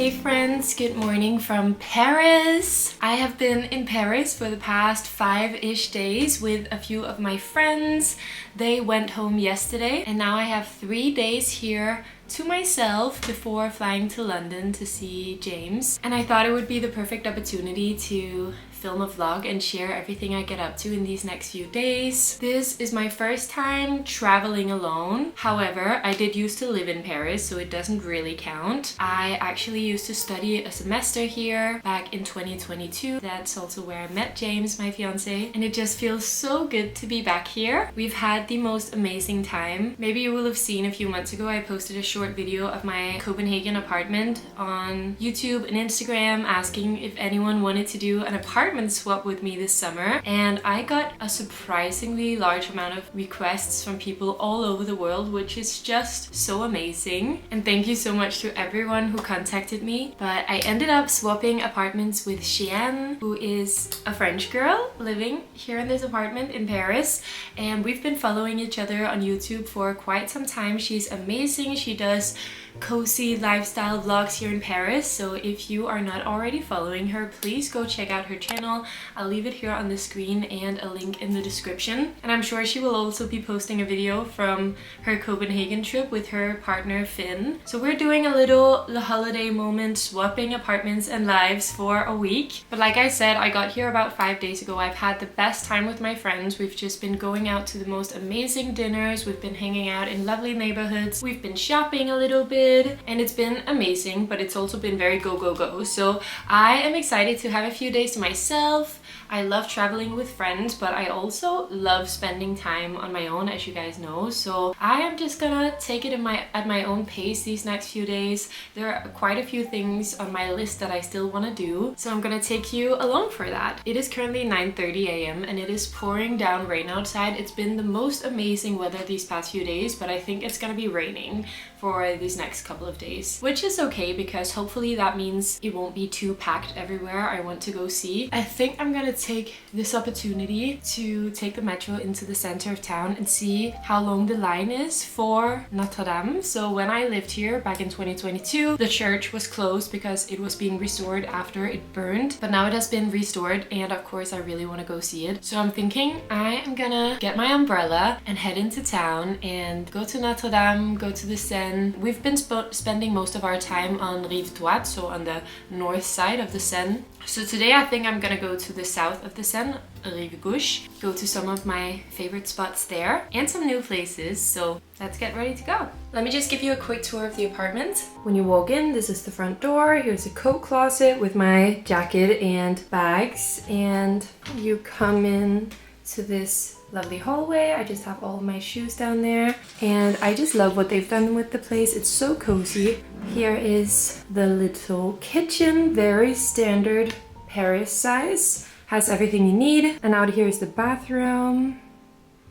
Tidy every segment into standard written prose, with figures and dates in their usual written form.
Hey friends, good morning from Paris. I have been in Paris for the past 5-ish days with a few of my friends. They went home yesterday and now I have 3 days here to myself before flying to London to see James. And I thought it would be the perfect opportunity to film a vlog and share everything I get up to in these next few days. This is my first time traveling alone. However, I did used to live in Paris, so it doesn't really count. I actually used to study a semester here back in 2022. That's also where I met James, my fiance, and it just feels so good to be back here. We've had the most amazing time. Maybe you will have seen a few months ago I posted a short video of my Copenhagen apartment on YouTube and Instagram asking if anyone wanted to do an apartment swap with me this summer, and I got a surprisingly large amount of requests from people all over the world, which is just so amazing. And thank you so much to everyone who contacted me. But I ended up swapping apartments with Xian, who is a French girl living here in this apartment in Paris, and we've been following each other on YouTube for quite some time. She's amazing. She does cozy lifestyle vlogs here in Paris, so if you are not already following her, please go check out her channel. I'll leave it here on the screen and a link in the description. And I'm sure she will also be posting a video from her Copenhagen trip with her partner Finn. So we're doing a little holiday moment, swapping apartments and lives for a week. But like I said, I got here about 5 days ago. I've had the best time with my friends. We've just been going out to the most amazing dinners. We've been hanging out in lovely neighborhoods. We've been shopping a little bit, and it's been amazing, but it's also been very go. So I am excited to have a few days to myself. I love traveling with friends, but I also love spending time on my own, as you guys know. So I am just gonna take it at my own pace these next few days. There are quite a few things on my list that I still want to do, so I'm gonna take you along for that. It is currently 9:30 a.m. and it is pouring down rain outside. It's been the most amazing weather these past few days, but I think it's gonna be raining for these next couple of days, which is okay because hopefully that means it won't be too packed everywhere I want to go see. I think I'm gonna take this opportunity to take the metro into the center of town and see how long the line is for Notre Dame. So when I lived here back in 2022, the church was closed because it was being restored after it burned, but now it has been restored and of course I really want to go see it. So I'm thinking I am gonna get my umbrella and head into town and go to Notre Dame, go to the Seine. We've been spending most of our time on Rive Droite, so on the north side of the Seine. So today I think I'm gonna go to the south of the Seine, Rive Gauche, go to some of my favorite spots there and some new places. So let's get ready to go. Let me just give you a quick tour of the apartment. When you walk in, this is the front door. Here's a coat closet with my jacket and bags, and you come in to this lovely hallway. I just have all of my shoes down there, and I just love what they've done with the place. It's so cozy. Here is the little kitchen, very standard Paris size. Has everything you need. And out here is the bathroom.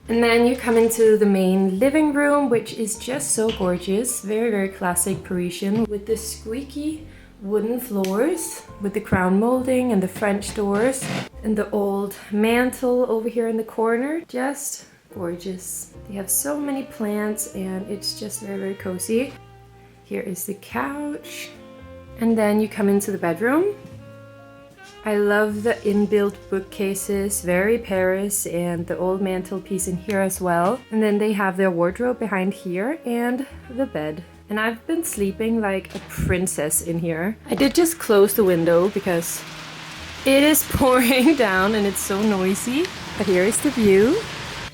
And then you come into the main living room, which is just so gorgeous. Very classic Parisian with the squeaky wooden floors with the crown molding and the French doors and the old mantle over here in the corner. Just gorgeous. They have so many plants and it's just very cozy. Here is the couch, and then you come into the bedroom. I love the inbuilt bookcases, very Paris, and the old mantelpiece in here as well. And then they have their wardrobe behind here and the bed. And I've been sleeping like a princess in here. I did just close the window because it is pouring down and it's so noisy. But here is the view.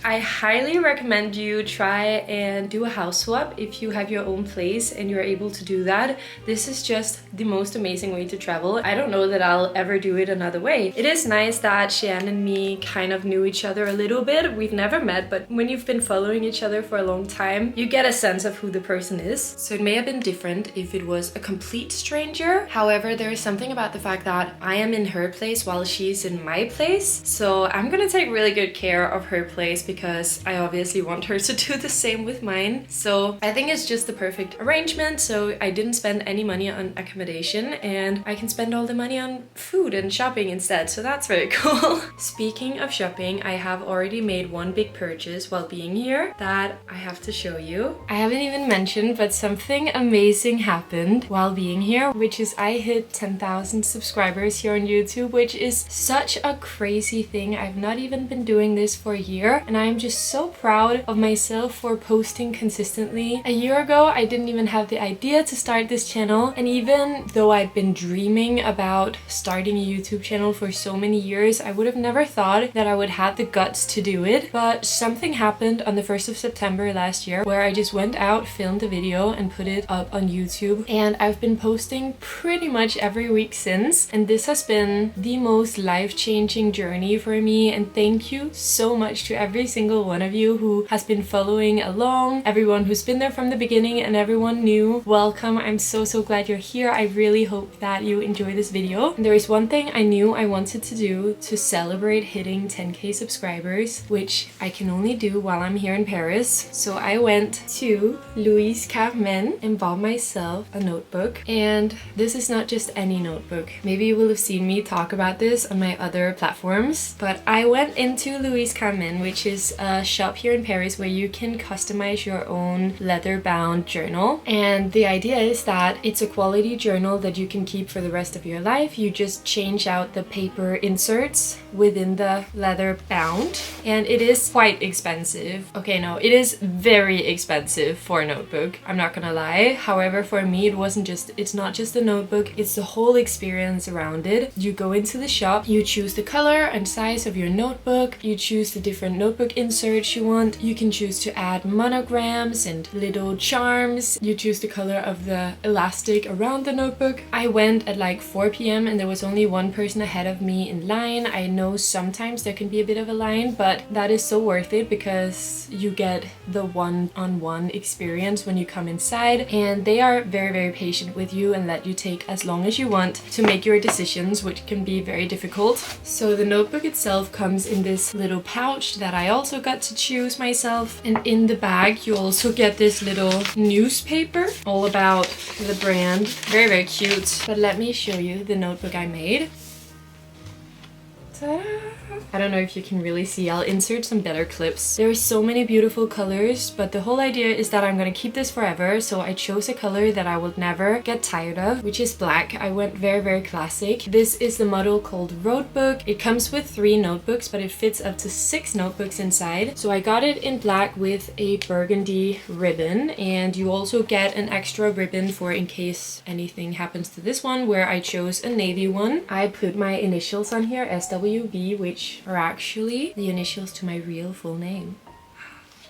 I highly recommend you try and do a house swap if you have your own place and you're able to do that. This is just the most amazing way to travel. I don't know that I'll ever do it another way. It is nice that Xian and me kind of knew each other a little bit. We've never met, but when you've been following each other for a long time, you get a sense of who the person is. So it may have been different if it was a complete stranger. However, there is something about the fact that I am in her place while she's in my place. So I'm gonna take really good care of her place because I obviously want her to do the same with mine. So I think it's just the perfect arrangement. So I didn't spend any money on accommodation and I can spend all the money on food and shopping instead. So that's very cool. Speaking of shopping, I have already made one big purchase while being here that I have to show you. I haven't even mentioned, but something amazing happened while being here, which is I hit 10,000 subscribers here on YouTube, which is such a crazy thing. I've not even been doing this for a year and I'm just so proud of myself for posting consistently. A year ago, I didn't even have the idea to start this channel, and even though I'd been dreaming about starting a YouTube channel for so many years, I would have never thought that I would have the guts to do it. But something happened on the 1st of September last year where I just went out, filmed a video and put it up on YouTube, and I've been posting pretty much every week since, and this has been the most life-changing journey for me. And thank you so much to every single one of you who has been following along, everyone who's been there from the beginning and everyone new. Welcome. I'm so glad you're here. I really hope that you enjoy this video. And there is one thing I knew I wanted to do to celebrate hitting 10k subscribers, which I can only do while I'm here in Paris. So I went to Louise Carmen and bought myself a notebook. And this is not just any notebook. Maybe you will have seen me talk about this on my other platforms, but I went into Louise Carmen, which is a shop here in Paris where you can customize your own leather-bound journal. And the idea is that it's a quality journal that you can keep for the rest of your life. You just change out the paper inserts within the leather bound, and it is quite expensive. Okay, no, it is very expensive for a notebook, I'm not gonna lie. However, for me it's not just the notebook, it's the whole experience around it. You go into the shop, you choose the color and size of your notebook, you choose the different notebook inserts you want, you can choose to add monograms and little charms, you choose the color of the elastic around the notebook. I went at like 4 p.m. and there was only one person ahead of me in line. I know sometimes there can be a bit of a line, but that is so worth it because you get the one-on-one experience when you come inside, and they are very patient with you and let you take as long as you want to make your decisions, which can be very difficult. So the notebook itself comes in this little pouch that I also got to choose myself, and in the bag you also get this little newspaper all about the brand. Very cute. But let me show you the notebook I made. Ta-da! I don't know if you can really see. I'll insert some better clips. There are so many beautiful colors, but the whole idea is that I'm gonna keep this forever, so I chose a color that I will never get tired of, which is black. I went very classic. This is the model called Road Book. It comes with 3 notebooks, but it fits up to 6 notebooks inside. So I got it in black with a burgundy ribbon, and you also get an extra ribbon for in case anything happens to this one, where I chose a navy one. I put my initials on here, SWB, which are actually the initials to my real full name.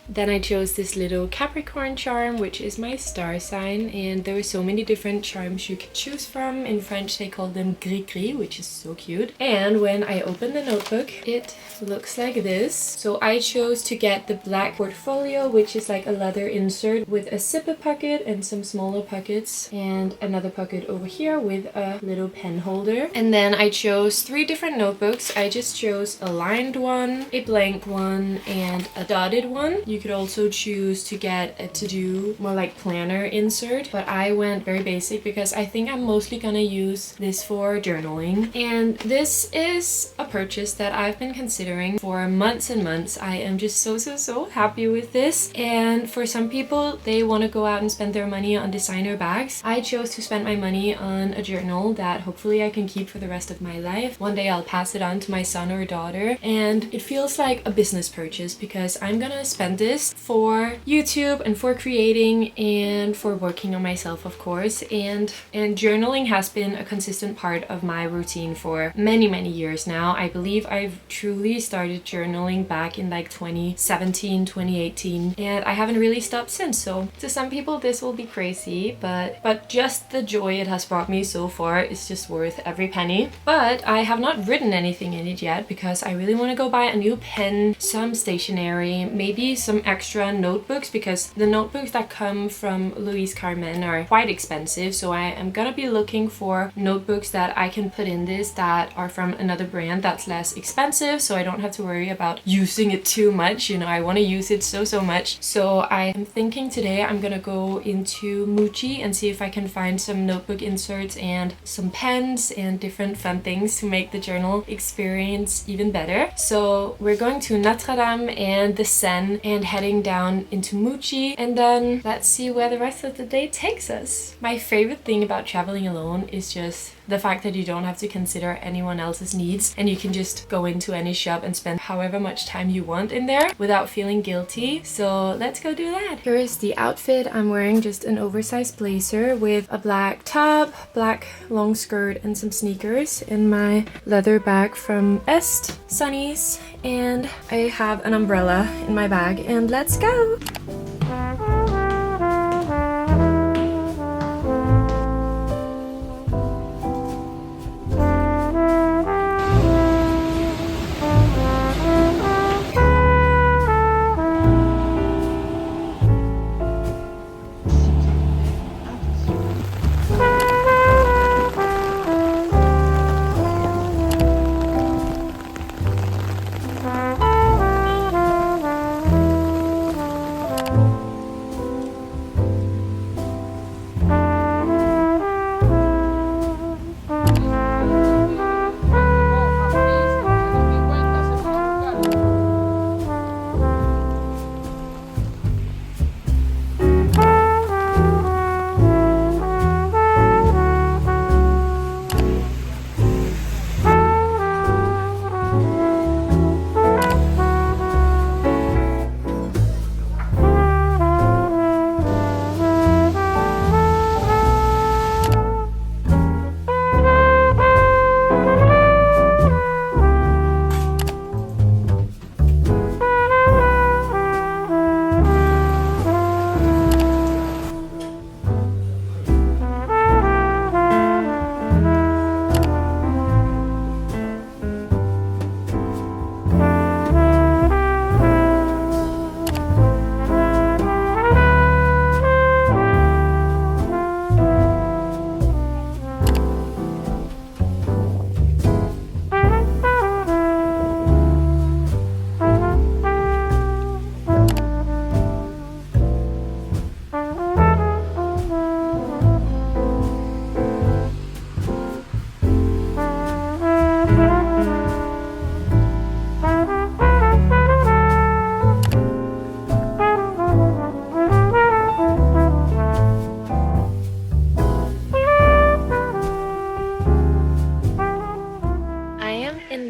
Then I chose this little Capricorn charm, which is my star sign, and there are so many different charms you can choose from. In French they call them gris-gris, which is so cute. And when I open the notebook, it looks like this. So I chose to get the black portfolio, which is like a leather insert with a zipper pocket and some smaller pockets, and another pocket over here with a little pen holder. And then I chose 3 different notebooks. I just chose a lined one, a blank one, and a dotted one. You could also choose to get a to-do, more like planner insert, but I went very basic because I think I'm mostly gonna use this for journaling. And this is a purchase that I've been considering for months and months. I am just so happy with this. And for some people, they want to go out and spend their money on designer bags. I chose to spend my money on a journal that hopefully I can keep for the rest of my life. One day I'll pass it on to my son or daughter, and it feels like a business purchase because I'm gonna spend this for YouTube and for creating and for working on myself, of course. And journaling has been a consistent part of my routine for many years now. I believe I've truly started journaling back in like 2017, 2018, and I haven't really stopped since. So to some people this will be crazy, but just the joy it has brought me so far is just worth every penny. But I have not written anything in it yet because I really want to go buy a new pen, some stationery, maybe some some extra notebooks because the notebooks that come from Louise Carmen are quite expensive. So I am gonna be looking for notebooks that I can put in this that are from another brand that's less expensive, so I don't have to worry about using it too much. You know, I want to use it so much. So I am thinking today I'm gonna go into Muji and see if I can find some notebook inserts and some pens and different fun things to make the journal experience even better. So we're going to Notre Dame and the Seine and heading down into Muji, and then let's see where the rest of the day takes us. My favorite thing about traveling alone is just the fact that you don't have to consider anyone else's needs and you can just go into any shop and spend however much time you want in there without feeling guilty. So let's go do that. Here is the outfit. I'm wearing just an oversized blazer with a black top, black long skirt and some sneakers, and my leather bag from SONY's, and I have an umbrella in my bag, and let's go!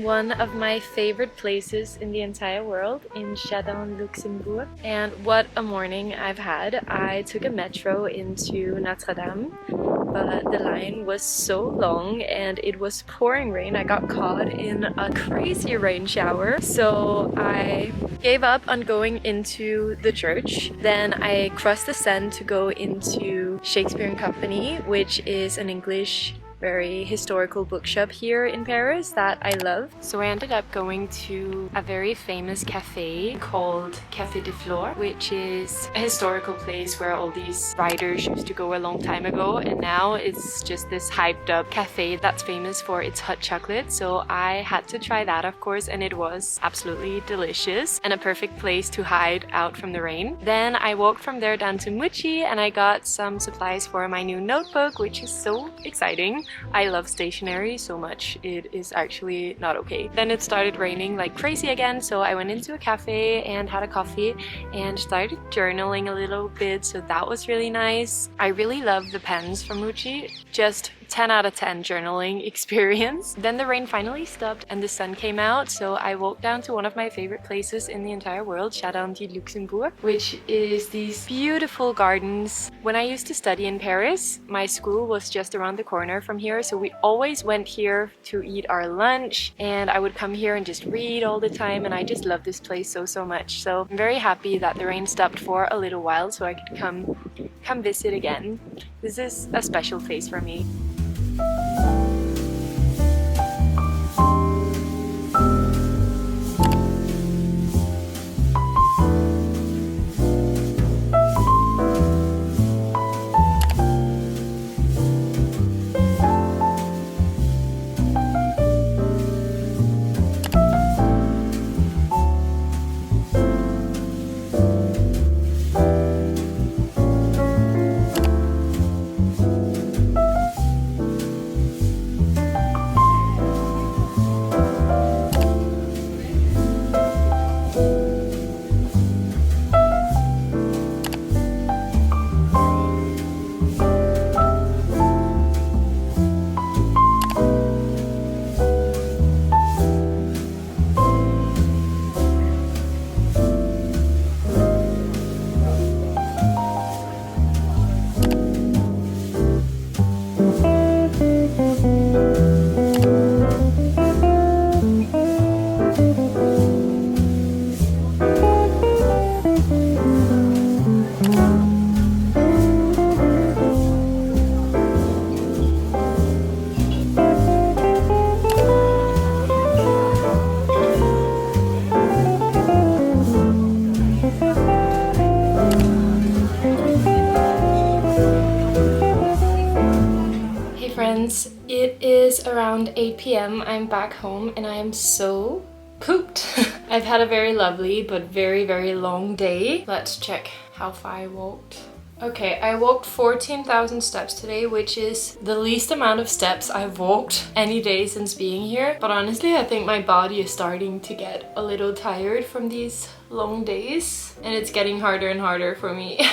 One of my favorite places in the entire world, in Jardin, Luxembourg. And what a morning I've had. I took a metro into Notre Dame, but the line was so long and it was pouring rain. I got caught in a crazy rain shower, so I gave up on going into the church. Then I crossed the Seine to go into Shakespeare and Company, which is an English very historical bookshop here in Paris that I love. So I ended up going to a very famous cafe called Café de Flore, which is a historical place where all these writers used to go a long time ago, and now it's just this hyped up cafe that's famous for its hot chocolate. So I had to try that, of course, and it was absolutely delicious and a perfect place to hide out from the rain. Then I walked from there down to Muji and I got some supplies for my new notebook, which is so exciting. I love stationery so much, it is actually not okay. Then it started raining like crazy again, so I went into a cafe and had a coffee and started journaling a little bit, so that was really nice. I really love the pens from Muji, just 10 out of 10 journaling experience. Then the rain finally stopped and the sun came out, so I walked down to one of my favorite places in the entire world, Jardin du Luxembourg, which is these beautiful gardens. When I used to study in Paris, my school was just around the corner from here, so we always went here to eat our lunch, and I would come here and just read all the time, and I just love this place so much. So I'm very happy that the rain stopped for a little while so I could come visit again. This is a special place for me. around 8 p.m. I'm back home and I am so pooped. I've had a very lovely but very long day. Let's check how far I walked. Okay, I walked 14,000 steps today, which is the least amount of steps I've walked any day since being here. But honestly, I think my body is starting to get a little tired from these long days, and it's getting harder and harder for me.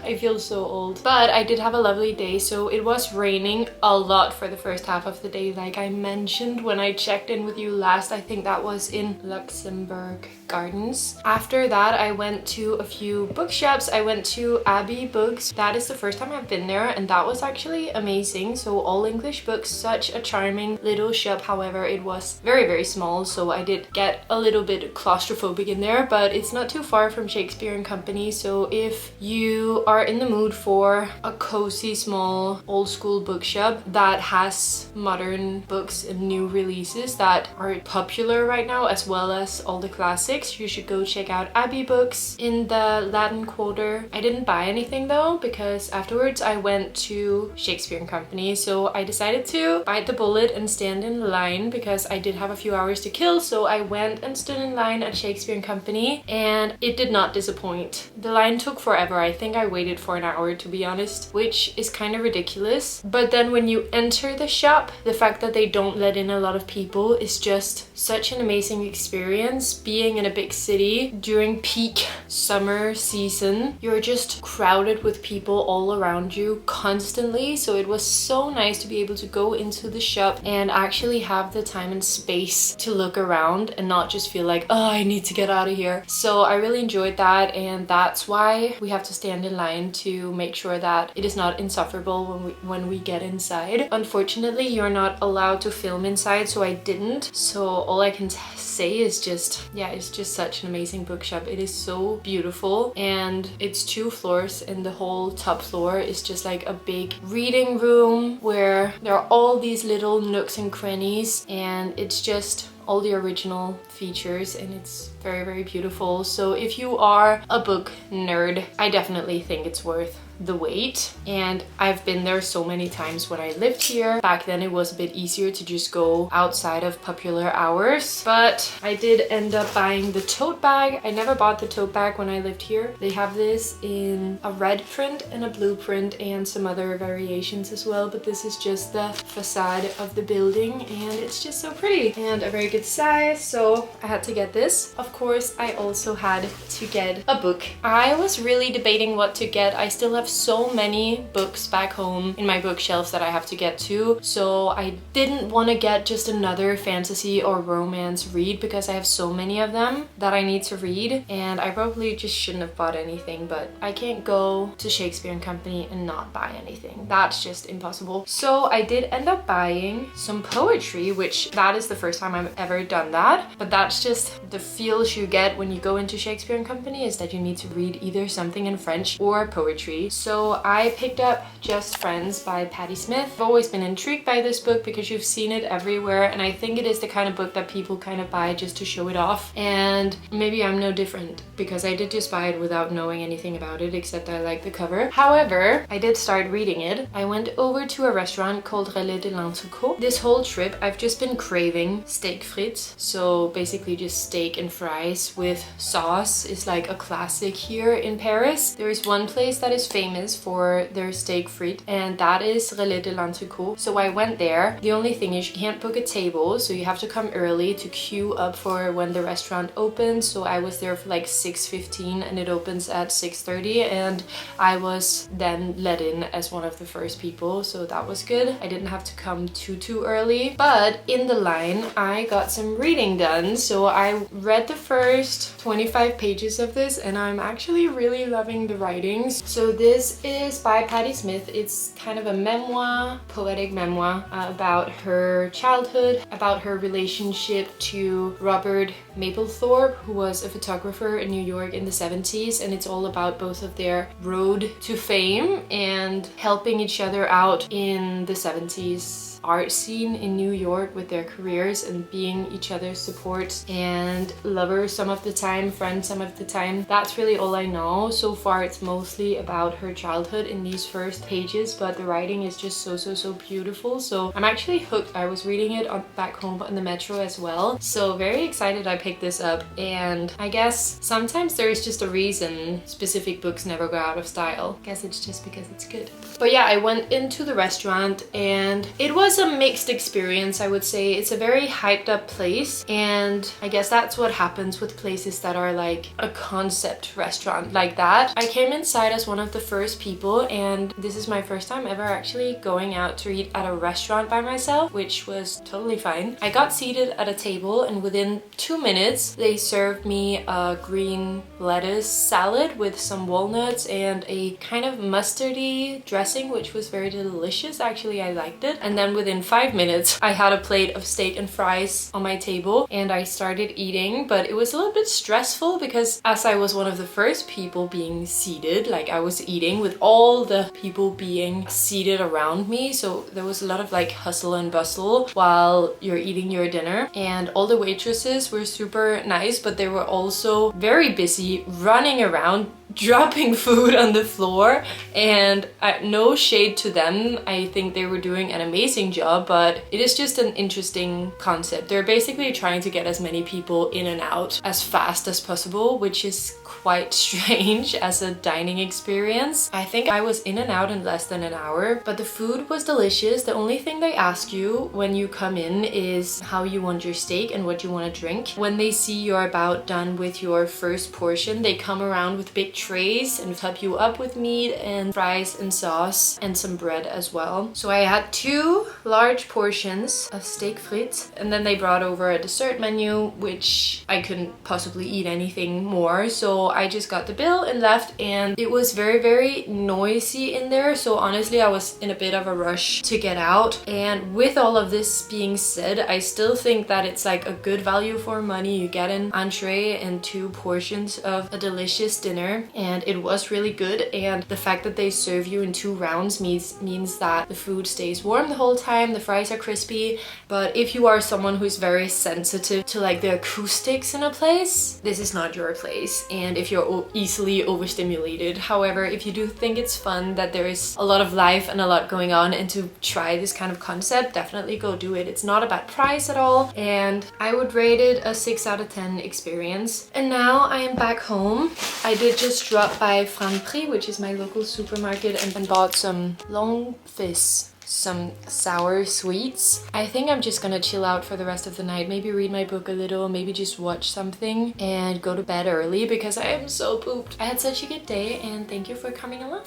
I feel so old. But I did have a lovely day. So it was raining a lot for the first half of the day, like I mentioned when I checked in with you last. I think that was in Luxembourg Gardens. After that, I went to a few bookshops. I went to Abbey Books. That is the first time I've been there, and that was actually amazing. So all English books, such a charming little shop. However, it was very small, so I did get a little bit claustrophobic in there, but it's not too far from Shakespeare and Company. So if you are in the mood for a cozy, small, old school bookshop that has modern books and new releases that are popular right now, as well as all the classics, you should go check out Abbey Books in the Latin Quarter. I didn't buy anything though, because afterwards I went to Shakespeare and Company, so I decided to bite the bullet and stand in line because I did have a few hours to kill. So I went and stood in line at Shakespeare and Company, and it did not disappoint. The line took forever. I think I waited for an hour, to be honest, which is kind of ridiculous. But then when you enter the shop, the fact that they don't let in a lot of people is just such an amazing experience. Being in a big city during peak summer season, you're just crowded with people all around you constantly. So it was so nice to be able to go into the shop and actually have the time and space to look around and not just feel like, oh, I need to get out of here. So I really enjoyed that, and that's why we have to stand in line to make sure that it is not insufferable when we get inside. Unfortunately, you're not allowed to film inside, so I didn't. So all I can say is just, yeah, it's just such an amazing bookshop. It is so beautiful, and it's 2 floors, and the whole top floor is just like a big reading room where there are all these little nooks and crannies, and it's just all the original features, and it's very beautiful. So if you are a book nerd, I definitely think it's worth the wait. And I've been there so many times when I lived here. Back then it was a bit easier to just go outside of popular hours, but I did end up buying the tote bag. I never bought the tote bag when I lived here. They have this in a red print and a blue print and some other variations as well, but this is just the facade of the building, and it's just so pretty and a very good size, so I had to get this. Of course, I also had to get a book. I was really debating what to get. I still have so many books back home in my bookshelves that I have to get to, so I didn't want to get just another fantasy or romance read because I have so many of them that I need to read, and I probably just shouldn't have bought anything, but I can't go to Shakespeare and Company and not buy anything. That's just impossible. So I did end up buying some poetry, which that is the first time I've ever done that, but that's just the feels you get when you go into Shakespeare and Company, is that you need to read either something in French or poetry. So I picked up Just Friends by Patti Smith. I've always been intrigued by this book because you've seen it everywhere, and I think it is the kind of book that people kind of buy just to show it off, and maybe I'm no different because I did just buy it without knowing anything about it except I like the cover. However, I did start reading it. I went over to a restaurant called Relais de l'Entrecôte. This whole trip I've just been craving steak frites, so basically just steak and fries with sauce is like a classic here in Paris. There is one place that is famous for their steak frite, and that is Relais de l'Entrecôte. So I went there. The only thing is you can't book a table, so you have to come early to queue up for when the restaurant opens. So I was there for like 6:15 and it opens at 6:30, and I was then let in as one of the first people, so that was good. I didn't have to come too early, but in the line I got some reading done. So I read the first 25 pages of this, and I'm actually really loving the writings. So this is by Patti Smith. It's kind of a memoir, poetic memoir about her childhood, about her relationship to Robert Mapplethorpe, who was a photographer in New York in the 70s, and it's all about both of their road to fame and helping each other out in the 70s art scene in New York with their careers and being each other's support and lovers some of the time, friends some of the time. That's really all I know. So far it's mostly about her childhood in these first pages, but the writing is just so beautiful. So I'm actually hooked. I was reading it back home on the metro as well. So very excited I picked this up, and I guess sometimes there is just a reason specific books never go out of style. I guess it's just because it's good. But yeah, I went into the restaurant and it was a mixed experience, I would say. It's a very hyped up place, and I guess that's what happens with places that are like a concept restaurant like that. I came inside as one of the first people, and this is my first time ever actually going out to eat at a restaurant by myself, which was totally fine. I got seated at a table, and within 2 minutes they served me a green lettuce salad with some walnuts and a kind of mustardy dressing, which was very delicious. Actually, I liked it. And then within 5 minutes I had a plate of steak and fries on my table, and I started eating. But it was a little bit stressful because as I was one of the first people being seated, like I was eating with all the people being seated around me, so there was a lot of like hustle and bustle while you're eating your dinner. And all the waitresses were super nice, but they were also very busy running around dropping food on the floor, and no shade to them. I think they were doing an amazing job, but it is just an interesting concept. They're basically trying to get as many people in and out as fast as possible, which is quite strange as a dining experience. I think I was in and out in less than an hour, but the food was delicious. The only thing they ask you when you come in is how you want your steak and what you want to drink. When they see you're about done with your first portion, they come around with big trays and top you up with meat and fries and sauce and some bread as well. So I had 2 large portions of steak frites, and then they brought over a dessert menu, which I couldn't possibly eat anything more, so I just got the bill and left. And it was very noisy in there, so honestly I was in a bit of a rush to get out. And with all of this being said, I still think that it's like a good value for money. You get an entree and 2 portions of a delicious dinner, and it was really good. And the fact that they serve you in 2 rounds means that the food stays warm the whole time, the fries are crispy. But if you are someone who's very sensitive to like the acoustics in a place, this is not your place. And if you're easily overstimulated. However, if you do think it's fun, that there is a lot of life and a lot going on, and to try this kind of concept, definitely go do it. It's not a bad price at all, and I would rate it a 6 out of 10 experience. And now I am back home. I did just drop by Franprix, which is my local supermarket, and bought some long fizz, some sour sweets. I think I'm just gonna chill out for the rest of the night, maybe read my book a little, maybe just watch something and go to bed early because I am so pooped. I had such a good day, and thank you for coming along.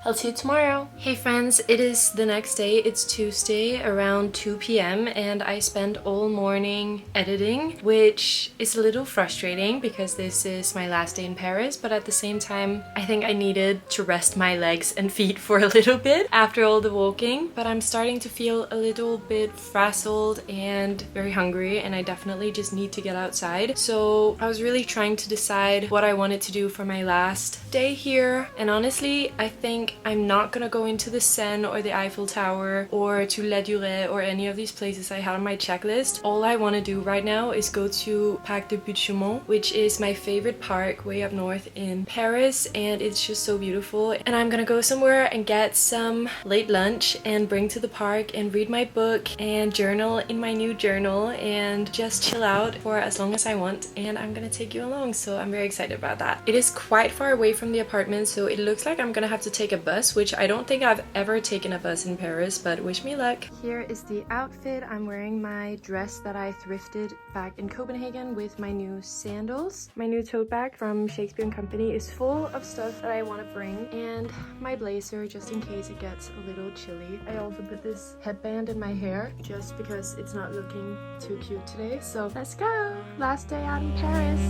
I'll see you tomorrow. Hey friends, it is the next day. It's Tuesday around 2 p.m. and I spent all morning editing, which is a little frustrating because this is my last day in Paris, but at the same time I think I needed to rest my legs and feet for a little bit after all the walking. But I'm starting to feel a little bit frazzled and very hungry, and I definitely just need to get outside. So I was really trying to decide what I wanted to do for my last day here, and honestly I think I'm not gonna go into the Seine or the Eiffel Tower or to La Durée or any of these places I had on my checklist. All I want to do right now is go to Parc de buttes-chaumont, which is my favorite park way up north in Paris, and it's just so beautiful. And I'm gonna go somewhere and get some late lunch and bring to the park and read my book and journal in my new journal and just chill out for as long as I want, and I'm gonna take you along, so I'm very excited about that. It is quite far away from the apartment, so it looks like I'm gonna have to take a bus, which I don't think I've ever taken a bus in Paris, but wish me luck. Here is the outfit. I'm wearing my dress that I thrifted back in Copenhagen with my new sandals. My new tote bag from Shakespeare & Company is full of stuff that I want to bring, and my blazer just in case it gets a little chilly. I also put this headband in my hair just because it's not looking too cute today. So let's go! Last day out in Paris.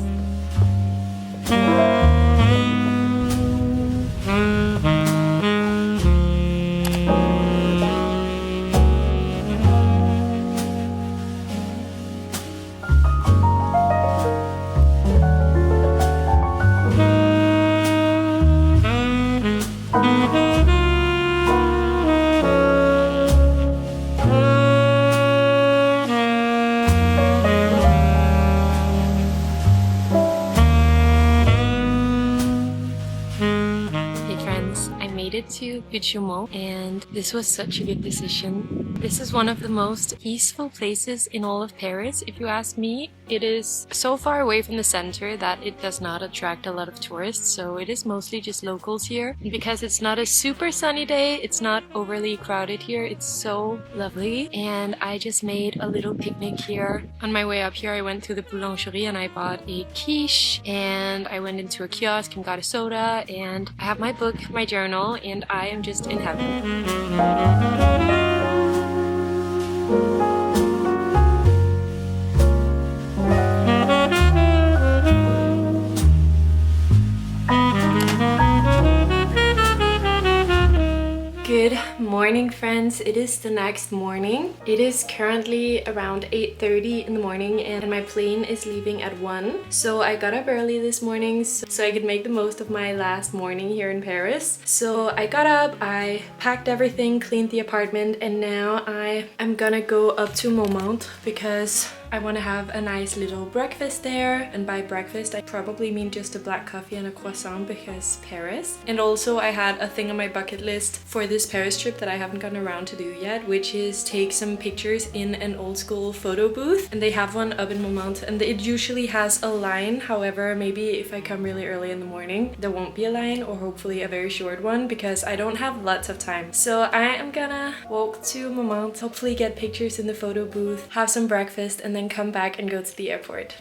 decided to buttes-chaumont, and this was such a good decision. This is one of the most peaceful places in all of Paris, if you ask me. It is so far away from the center that it does not attract a lot of tourists, so it is mostly just locals here. And because it's not a super sunny day, it's not overly crowded here, it's so lovely. And I just made a little picnic here. On my way up here, I went to the boulangerie and I bought a quiche, and I went into a kiosk and got a soda, and I have my book, my journal, and I am just in heaven. Good morning, friends. It is the next morning. It is currently around 8:30 in the morning and my plane is leaving at 1. So I got up early this morning so I could make the most of my last morning here in Paris. So I got up, I packed everything, cleaned the apartment, and now I'm gonna go up to Montmartre because I want to have a nice little breakfast there, and by breakfast I probably mean just a black coffee and a croissant because Paris. And also I had a thing on my bucket list for this Paris trip that I haven't gotten around to do yet, which is take some pictures in an old school photo booth, and they have one up in Montmartre and it usually has a line. However, maybe if I come really early in the morning there won't be a line, or hopefully a very short one, because I don't have lots of time. So I am gonna walk to Montmartre, hopefully get pictures in the photo booth, have some breakfast, and then come back and go to the airport.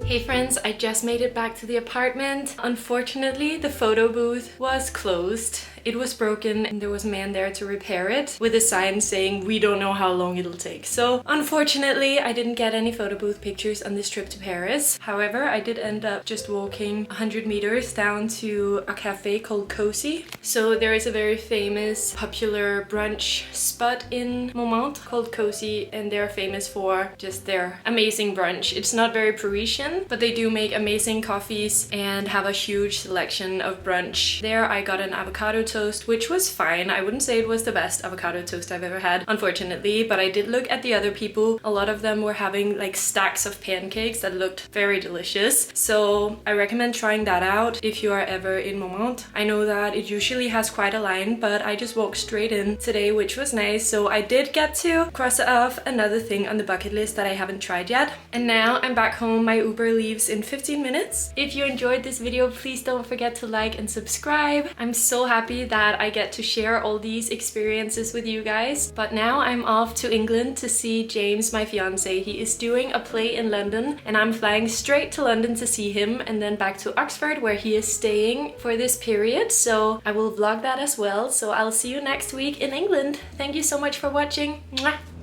Hey friends, I just made it back to the apartment. Unfortunately, the photo booth was closed. It was broken and there was a man there to repair it with a sign saying we don't know how long it'll take. So unfortunately, I didn't get any photo booth pictures on this trip to Paris. However, I did end up just walking 100 meters down to a cafe called Cozy. So there is a very famous, popular brunch spot in Montmartre called Cozy, and they're famous for just their amazing brunch. It's not very Parisian, but they do make amazing coffees and have a huge selection of brunch. There I got an avocado toast, which was fine. I wouldn't say it was the best avocado toast I've ever had, unfortunately, but I did look at the other people. A lot of them were having like stacks of pancakes that looked very delicious. So I recommend trying that out if you are ever in Montmartre. I know that it usually has quite a line, but I just walked straight in today, which was nice. So I did get to cross off another thing on the bucket list that I haven't tried yet. And now I'm back home. My Uber leaves in 15 minutes. If you enjoyed this video, please don't forget to like and subscribe. I'm so happy that I get to share all these experiences with you guys. But now I'm off to England to see James, my fiance. He is doing a play in London and I'm flying straight to London to see him, and then back to Oxford where he is staying for this period. So I will vlog that as well. So I'll see you next week in England. Thank you so much for watching. Mwah!